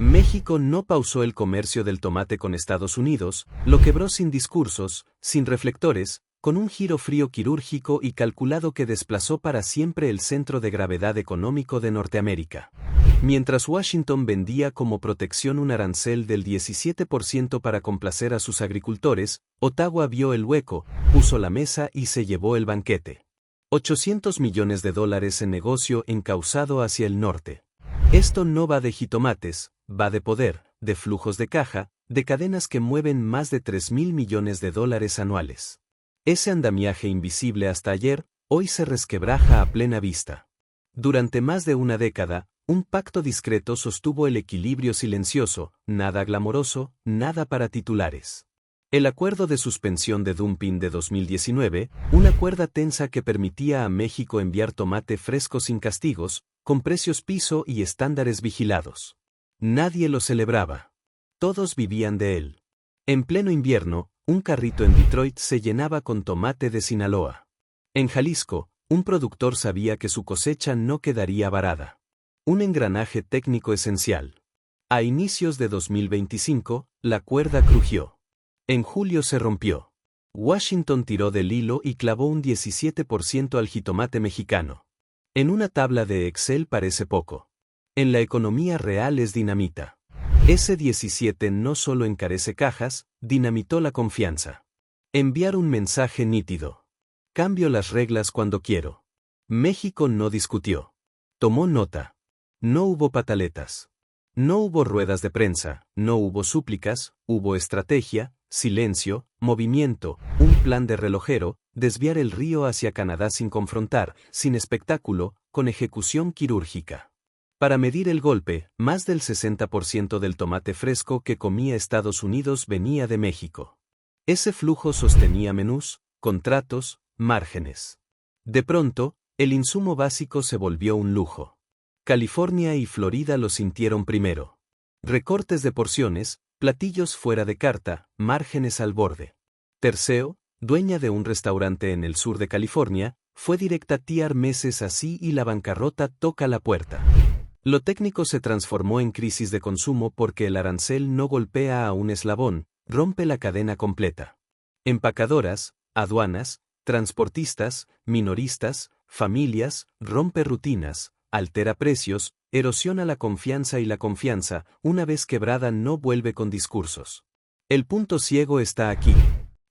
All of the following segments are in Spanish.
México no pausó el comercio del tomate con Estados Unidos, lo quebró sin discursos, sin reflectores, con un giro frío quirúrgico y calculado que desplazó para siempre el centro de gravedad económico de Norteamérica. Mientras Washington vendía como protección un arancel del 17% para complacer a sus agricultores, Ottawa vio el hueco, puso la mesa y se llevó el banquete. $800 millones en negocio encauzado hacia el norte. Esto no va de jitomates, va de poder, de flujos de caja, de cadenas que mueven más de $3,000 millones anuales. Ese andamiaje invisible hasta ayer, hoy se resquebraja a plena vista. Durante más de una década, un pacto discreto sostuvo el equilibrio silencioso, nada glamoroso, nada para titulares. El acuerdo de suspensión de dumping de 2019, una cuerda tensa que permitía a México enviar tomate fresco sin castigos, con precios piso y estándares vigilados. Nadie lo celebraba. Todos vivían de él. En pleno invierno, un carrito en Detroit se llenaba con tomate de Sinaloa. En Jalisco, un productor sabía que su cosecha no quedaría varada. Un engranaje técnico esencial. A inicios de 2025, la cuerda crujió. En julio se rompió. Washington tiró del hilo y clavó un 17% al jitomate mexicano. En una tabla de Excel parece poco. En la economía real es dinamita. Ese 17 no solo encarece cajas, dinamitó la confianza. Enviar un mensaje nítido. Cambio las reglas cuando quiero. México no discutió. Tomó nota. No hubo pataletas. No hubo ruedas de prensa, no hubo súplicas, hubo estrategia, silencio, movimiento, un plan de relojero, desviar el río hacia Canadá sin confrontar, sin espectáculo, con ejecución quirúrgica. Para medir el golpe, más del 60% del tomate fresco que comía Estados Unidos venía de México. Ese flujo sostenía menús, contratos, márgenes. De pronto, el insumo básico se volvió un lujo. California y Florida lo sintieron primero. Recortes de porciones, platillos fuera de carta, márgenes al borde. Terceo, dueña de un restaurante en el sur de California, fue directatear meses así y la bancarrota toca la puerta. Lo técnico se transformó en crisis de consumo porque el arancel no golpea a un eslabón, rompe la cadena completa. Empacadoras, aduanas, transportistas, minoristas, familias, rompe rutinas, altera precios, erosiona la confianza y la confianza, una vez quebrada no vuelve con discursos. El punto ciego está aquí.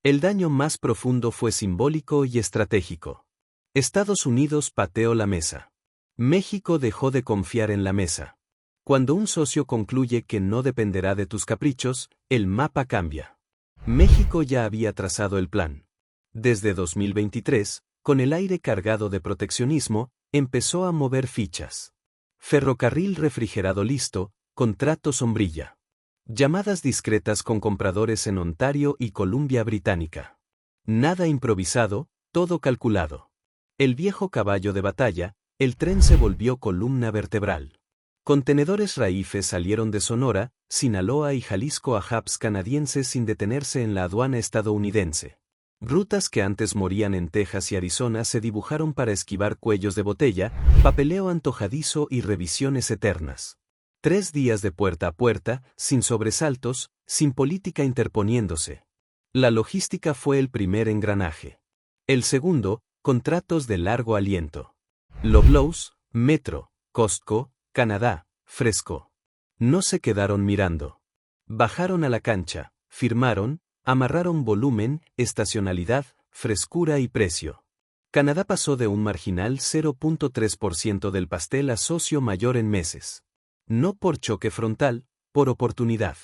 El daño más profundo fue simbólico y estratégico. Estados Unidos pateó la mesa. México dejó de confiar en la mesa. Cuando un socio concluye que no dependerá de tus caprichos, el mapa cambia. México ya había trazado el plan. Desde 2023, con el aire cargado de proteccionismo, empezó a mover fichas. Ferrocarril refrigerado listo, contrato sombrilla. Llamadas discretas con compradores en Ontario y Columbia Británica. Nada improvisado, todo calculado. El viejo caballo de batalla, el tren se volvió columna vertebral. Contenedores Raífe salieron de Sonora, Sinaloa y Jalisco a hubs canadienses sin detenerse en la aduana estadounidense. Rutas que antes morían en Texas y Arizona se dibujaron para esquivar cuellos de botella, papeleo antojadizo y revisiones eternas. 3 días de puerta a puerta, sin sobresaltos, sin política interponiéndose. La logística fue el primer engranaje. El segundo, contratos de largo aliento. Loblaws, Metro, Costco, Canadá, Fresco. No se quedaron mirando. Bajaron a la cancha, firmaron, amarraron volumen, estacionalidad, frescura y precio. Canadá pasó de un marginal 0.3% del pastel a socio mayor en meses. No por choque frontal, por oportunidad.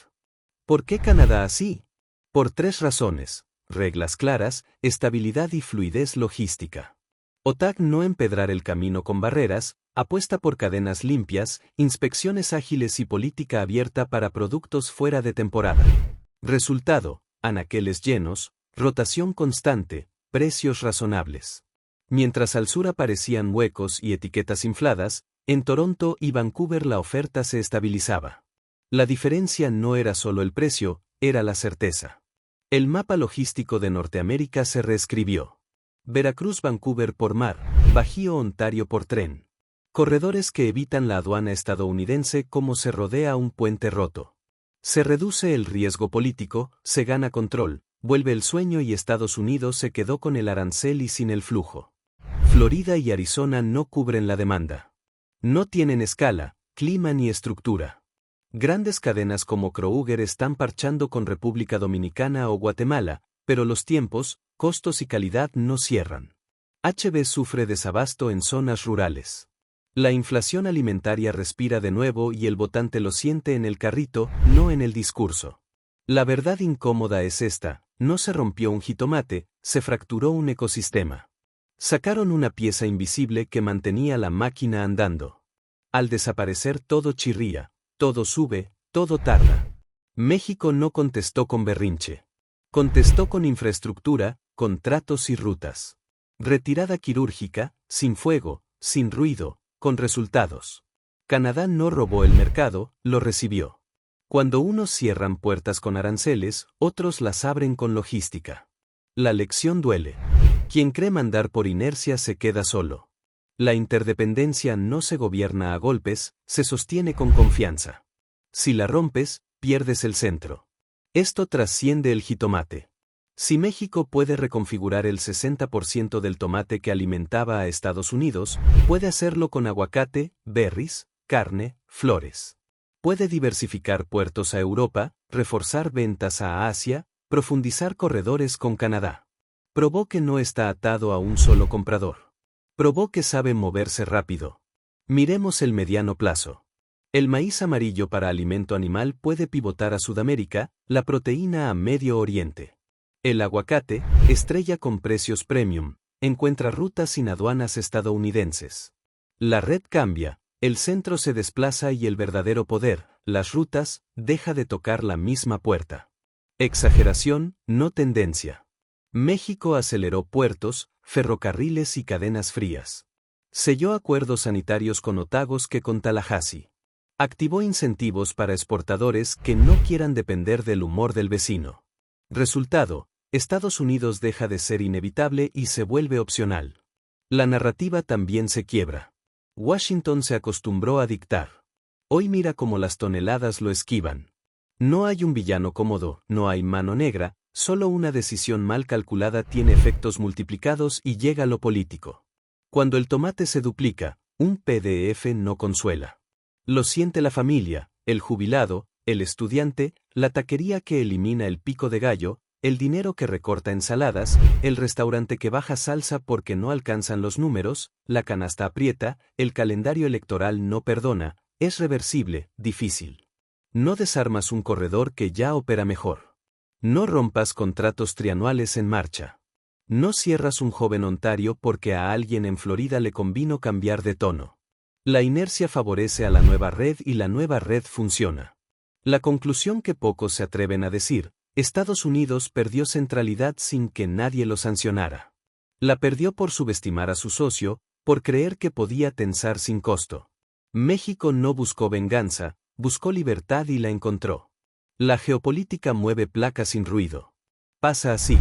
¿Por qué Canadá así? Por 3 razones: reglas claras, estabilidad y fluidez logística. OTAG no empedrar el camino con barreras, apuesta por cadenas limpias, inspecciones ágiles y política abierta para productos fuera de temporada. Resultado: anaqueles llenos, rotación constante, precios razonables. Mientras al sur aparecían huecos y etiquetas infladas, en Toronto y Vancouver la oferta se estabilizaba. La diferencia no era solo el precio, era la certeza. El mapa logístico de Norteamérica se reescribió. Veracruz-Vancouver por mar, Bajío-Ontario por tren. Corredores que evitan la aduana estadounidense como se rodea un puente roto. Se reduce el riesgo político, se gana control, vuelve el sueño y Estados Unidos se quedó con el arancel y sin el flujo. Florida y Arizona no cubren la demanda. No tienen escala, clima ni estructura. Grandes cadenas como Kroger están parchando con República Dominicana o Guatemala, pero los tiempos, costos y calidad no cierran. HB sufre desabasto en zonas rurales. La inflación alimentaria respira de nuevo y el votante lo siente en el carrito, no en el discurso. La verdad incómoda es esta: no se rompió un jitomate, se fracturó un ecosistema. Sacaron una pieza invisible que mantenía la máquina andando. Al desaparecer todo chirría, todo sube, todo tarda. México no contestó con berrinche. Contestó con infraestructura, contratos y rutas. Retirada quirúrgica, sin fuego, sin ruido, con resultados. Canadá no robó el mercado, lo recibió. Cuando unos cierran puertas con aranceles, otros las abren con logística. La lección duele. Quien cree mandar por inercia se queda solo. La interdependencia no se gobierna a golpes, se sostiene con confianza. Si la rompes, pierdes el centro. Esto trasciende el jitomate. Si México puede reconfigurar el 60% del tomate que alimentaba a Estados Unidos, puede hacerlo con aguacate, berries, carne, flores. Puede diversificar puertos a Europa, reforzar ventas a Asia, profundizar corredores con Canadá. Probó que no está atado a un solo comprador. Probó que sabe moverse rápido. Miremos el mediano plazo. El maíz amarillo para alimento animal puede pivotar a Sudamérica, la proteína a Medio Oriente. El aguacate, estrella con precios premium, encuentra rutas sin aduanas estadounidenses. La red cambia, el centro se desplaza y el verdadero poder, las rutas, deja de tocar la misma puerta. Exageración, no tendencia. México aceleró puertos, ferrocarriles y cadenas frías. Selló acuerdos sanitarios con Otagos que con Tallahassee. Activó incentivos para exportadores que no quieran depender del humor del vecino. Resultado: Estados Unidos deja de ser inevitable y se vuelve opcional. La narrativa también se quiebra. Washington se acostumbró a dictar. Hoy mira cómo las toneladas lo esquivan. No hay un villano cómodo, no hay mano negra, solo una decisión mal calculada tiene efectos multiplicados y llega lo político. Cuando el tomate se duplica, un PDF no consuela. Lo siente la familia, el jubilado, el estudiante, la taquería que elimina el pico de gallo, el dinero que recorta ensaladas, el restaurante que baja salsa porque no alcanzan los números, la canasta aprieta, el calendario electoral no perdona, es reversible, difícil. No desarmas un corredor que ya opera mejor. No rompas contratos trianuales en marcha. No cierras un joven Ontario porque a alguien en Florida le convino cambiar de tono. La inercia favorece a la nueva red y la nueva red funciona. La conclusión que pocos se atreven a decir: Estados Unidos perdió centralidad sin que nadie lo sancionara. La perdió por subestimar a su socio, por creer que podía tensar sin costo. México no buscó venganza, buscó libertad y la encontró. La geopolítica mueve placas sin ruido. Pasa así.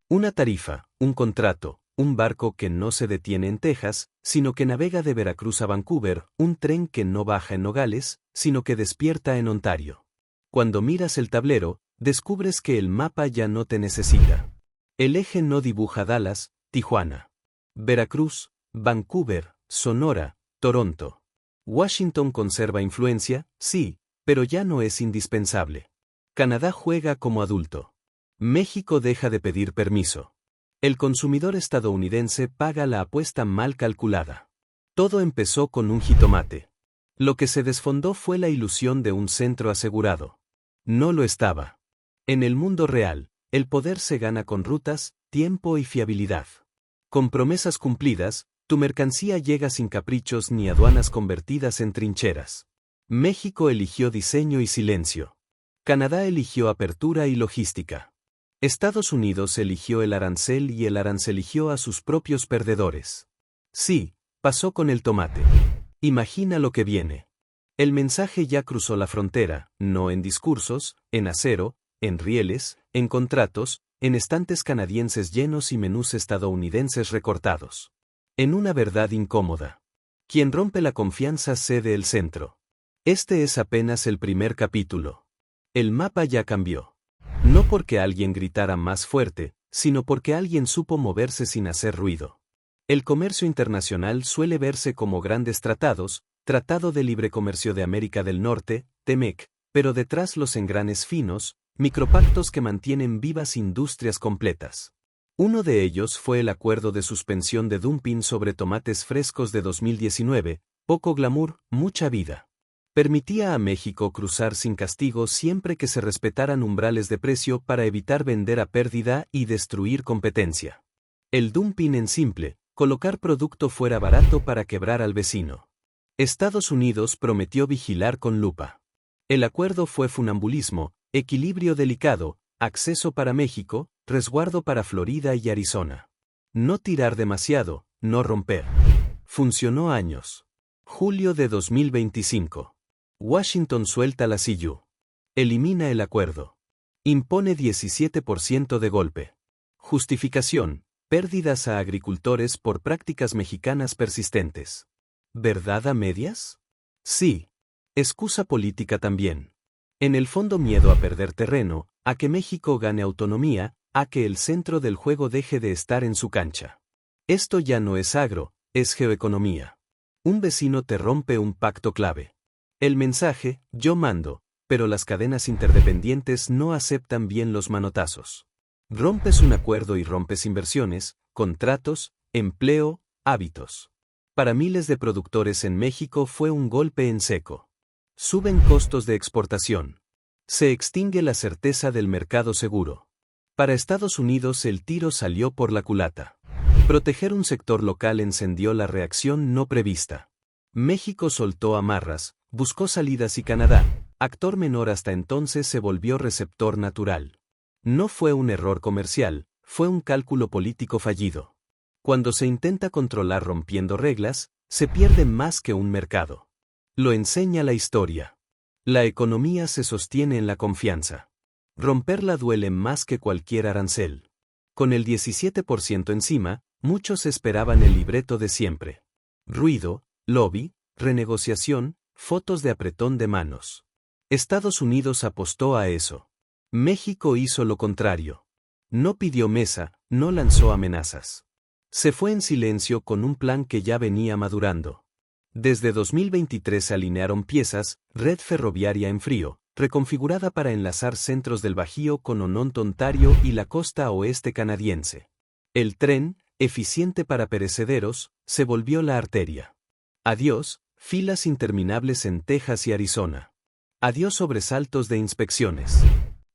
Una tarifa, un contrato, un barco que no se detiene en Texas, sino que navega de Veracruz a Vancouver, un tren que no baja en Nogales, sino que despierta en Ontario. Cuando miras el tablero, descubres que el mapa ya no te necesita. El eje no dibuja Dallas, Tijuana, Veracruz, Vancouver, Sonora, Toronto. Washington conserva influencia, sí, pero ya no es indispensable. Canadá juega como adulto. México deja de pedir permiso. El consumidor estadounidense paga la apuesta mal calculada. Todo empezó con un jitomate. Lo que se desfondó fue la ilusión de un centro asegurado. No lo estaba. En el mundo real, el poder se gana con rutas, tiempo y fiabilidad. Con promesas cumplidas, tu mercancía llega sin caprichos ni aduanas convertidas en trincheras. México eligió diseño y silencio. Canadá eligió apertura y logística. Estados Unidos eligió el arancel y el arancel eligió a sus propios perdedores. Sí, pasó con el tomate. Imagina lo que viene. El mensaje ya cruzó la frontera, no en discursos, en acero, en rieles, en contratos, en estantes canadienses llenos y menús estadounidenses recortados. En una verdad incómoda. Quien rompe la confianza cede el centro. Este es apenas el primer capítulo. El mapa ya cambió. No porque alguien gritara más fuerte, sino porque alguien supo moverse sin hacer ruido. El comercio internacional suele verse como grandes tratados, Tratado de Libre Comercio de América del Norte, TEMEC, pero detrás los engranes finos, micropactos que mantienen vivas industrias completas. Uno de ellos fue el acuerdo de suspensión de dumping sobre tomates frescos de 2019, poco glamour, mucha vida. Permitía a México cruzar sin castigo siempre que se respetaran umbrales de precio para evitar vender a pérdida y destruir competencia. El dumping en simple, colocar producto fuera barato para quebrar al vecino. Estados Unidos prometió vigilar con lupa. El acuerdo fue funambulismo, equilibrio delicado, acceso para México, resguardo para Florida y Arizona. No tirar demasiado, no romper. Funcionó años. Julio de 2025. Washington suelta la CIU. Elimina el acuerdo. Impone 17% de golpe. Justificación: pérdidas a agricultores por prácticas mexicanas persistentes. ¿Verdad a medias? Sí. Excusa política también. En el fondo miedo a perder terreno, a que México gane autonomía, a que el centro del juego deje de estar en su cancha. Esto ya no es agro, es geoeconomía. Un vecino te rompe un pacto clave. El mensaje: yo mando, pero las cadenas interdependientes no aceptan bien los manotazos. Rompes un acuerdo y rompes inversiones, contratos, empleo, hábitos. Para miles de productores en México fue un golpe en seco. Suben costos de exportación. Se extingue la certeza del mercado seguro. Para Estados Unidos el tiro salió por la culata. Proteger un sector local encendió la reacción no prevista. México soltó amarras, buscó salidas y Canadá, actor menor hasta entonces, se volvió receptor natural. No fue un error comercial, fue un cálculo político fallido. Cuando se intenta controlar rompiendo reglas, se pierde más que un mercado. Lo enseña la historia. La economía se sostiene en la confianza. Romperla duele más que cualquier arancel. Con el 17% encima, muchos esperaban el libreto de siempre. Ruido, lobby, renegociación, fotos de apretón de manos. Estados Unidos apostó a eso. México hizo lo contrario. No pidió mesa, no lanzó amenazas. Se fue en silencio con un plan que ya venía madurando. Desde 2023 se alinearon piezas, red ferroviaria en frío, reconfigurada para enlazar centros del Bajío con Ononto, Ontario y la costa oeste canadiense. El tren, eficiente para perecederos, se volvió la arteria. Adiós, filas interminables en Texas y Arizona. Adiós sobresaltos de inspecciones.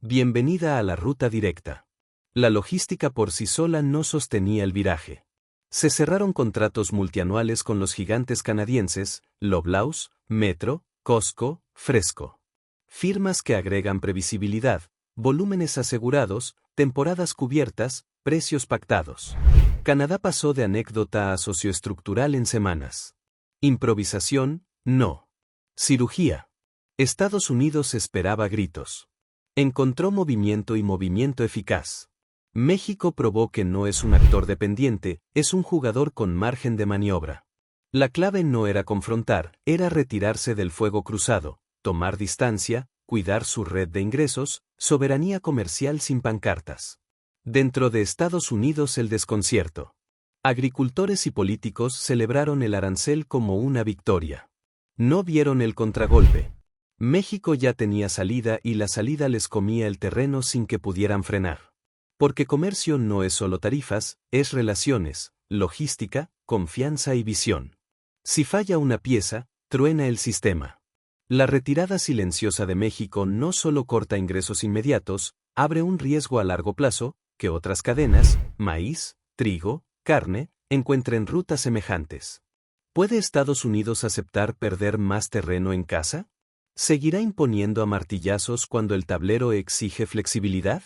Bienvenida a la ruta directa. La logística por sí sola no sostenía el viraje. Se cerraron contratos multianuales con los gigantes canadienses, Loblaws, Metro, Costco, Fresco. Firmas que agregan previsibilidad, volúmenes asegurados, temporadas cubiertas, precios pactados. Canadá pasó de anécdota a socioestructural en semanas. Improvisación, no. Cirugía. Estados Unidos esperaba gritos. Encontró movimiento y movimiento eficaz. México probó que no es un actor dependiente, es un jugador con margen de maniobra. La clave no era confrontar, era retirarse del fuego cruzado, tomar distancia, cuidar su red de ingresos, soberanía comercial sin pancartas. Dentro de Estados Unidos el desconcierto. Agricultores y políticos celebraron el arancel como una victoria. No vieron el contragolpe. México ya tenía salida y la salida les comía el terreno sin que pudieran frenar. Porque comercio no es solo tarifas, es relaciones, logística, confianza y visión. Si falla una pieza, truena el sistema. La retirada silenciosa de México no solo corta ingresos inmediatos, abre un riesgo a largo plazo, que otras cadenas, maíz, trigo, carne, encuentren rutas semejantes. ¿Puede Estados Unidos aceptar perder más terreno en casa? ¿Seguirá imponiendo a martillazos cuando el tablero exige flexibilidad?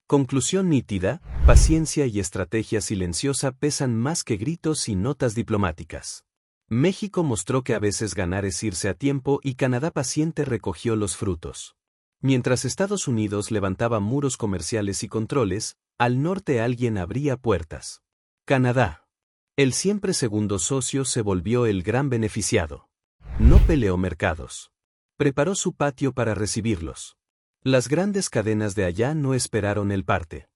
Conclusión nítida: paciencia y estrategia silenciosa pesan más que gritos y notas diplomáticas. México mostró que a veces ganar es irse a tiempo y Canadá paciente recogió los frutos. Mientras Estados Unidos levantaba muros comerciales y controles, al norte alguien abría puertas. Canadá. El siempre segundo socio se volvió el gran beneficiado. No peleó mercados. Preparó su patio para recibirlos. Las grandes cadenas de allá no esperaron el parte.